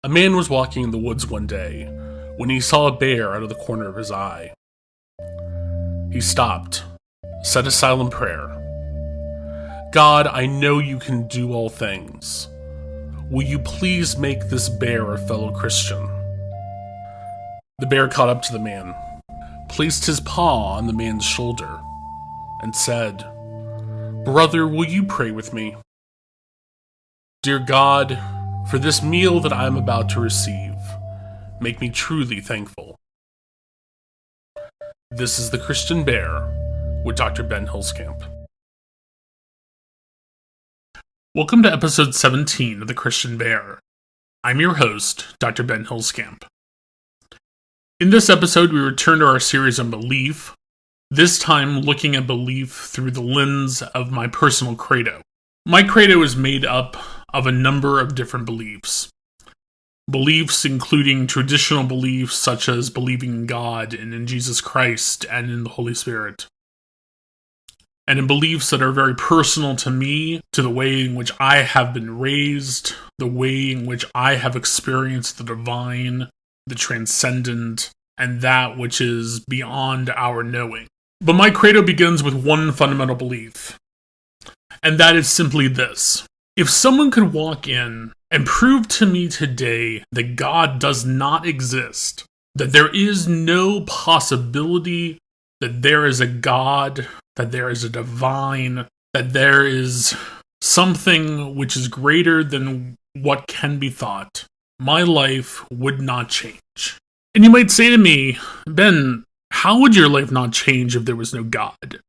A man was walking in the woods one day when he saw a bear out of the corner of his eye. He stopped, said a silent prayer. God, I know you can do all things. Will you please make this bear a fellow Christian? The bear caught up to the man, placed his paw on the man's shoulder, and said, Brother, will you pray with me? Dear God, for this meal that I am about to receive, make me truly thankful. This is The Christian Bear with Dr. Ben Hilskamp. Welcome to episode 17 of The Christian Bear. I'm your host, Dr. Ben Hilskamp. In this episode, we return to our series on belief, this time looking at belief through the lens of my personal credo. My credo is made up of a number of different beliefs. Beliefs including traditional beliefs such as believing in God and in Jesus Christ and in the Holy Spirit. And in beliefs that are very personal to me, to the way in which I have been raised, the way in which I have experienced the divine, the transcendent, and that which is beyond our knowing. But my credo begins with one fundamental belief, and that is simply this. If someone could walk in and prove to me today that God does not exist, that there is no possibility that there is a God, that there is a divine, that there is something which is greater than what can be thought, my life would not change. And you might say to me, Ben, how would your life not change if there was no God?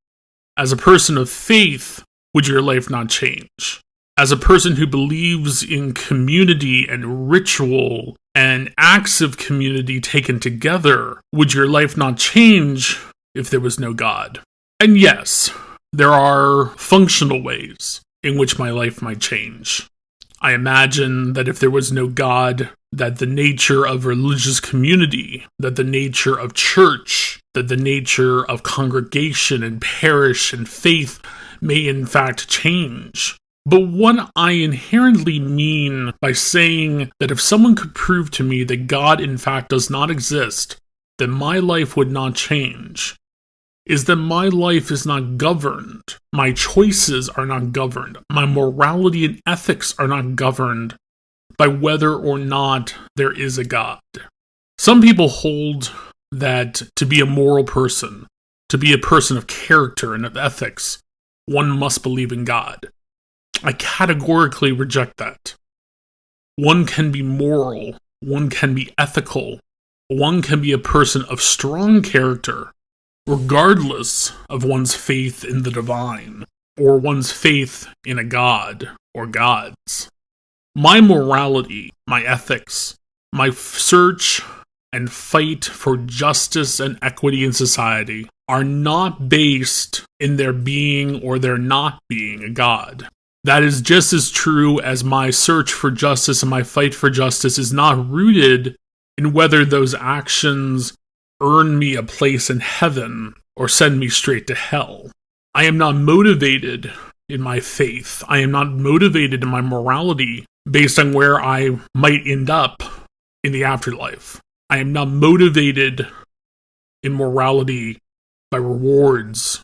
As a person of faith, would your life not change? As a person who believes in community and ritual and acts of community taken together, would your life not change if there was no God? And yes, there are functional ways in which my life might change. I imagine that if there was no God, that the nature of religious community, that the nature of church, that the nature of congregation and parish and faith may in fact change. But what I inherently mean by saying that if someone could prove to me that God in fact does not exist, then my life would not change, is that my life is not governed, my choices are not governed, my morality and ethics are not governed by whether or not there is a God. Some people hold that to be a moral person, to be a person of character and of ethics, one must believe in God. I categorically reject that. One can be moral, one can be ethical, one can be a person of strong character, regardless of one's faith in the divine, or one's faith in a god or gods. My morality, my ethics, my search and fight for justice and equity in society are not based in there being or there not being a god. That is just as true as my search for justice and my fight for justice is not rooted in whether those actions earn me a place in heaven or send me straight to hell. I am not motivated in my faith. I am not motivated in my morality based on where I might end up in the afterlife. I am not motivated in morality by rewards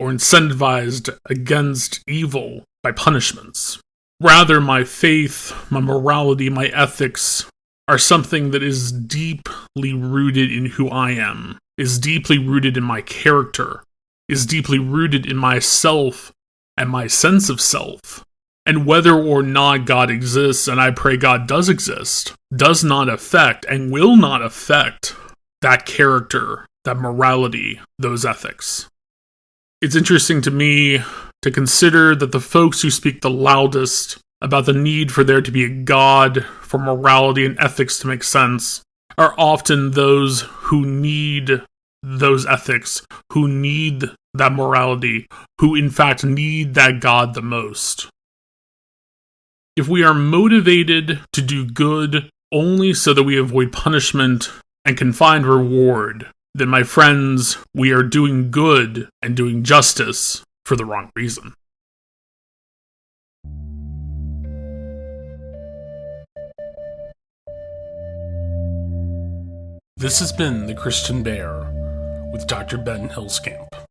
or incentivized against evil by punishments. Rather, my faith, my morality, my ethics are something that is deeply rooted in who I am, is deeply rooted in my character, is deeply rooted in myself and my sense of self. And whether or not God exists, and I pray God does exist, does not affect and will not affect that character, that morality, those ethics. It's interesting to me to consider that the folks who speak the loudest about the need for there to be a God, for morality and ethics to make sense, are often those who need those ethics, who need that morality, who in fact need that God the most. If we are motivated to do good only so that we avoid punishment and can find reward, then my friends, we are doing good and doing justice for the wrong reason. This has been The Christian Bear with Dr. Ben Hillscamp.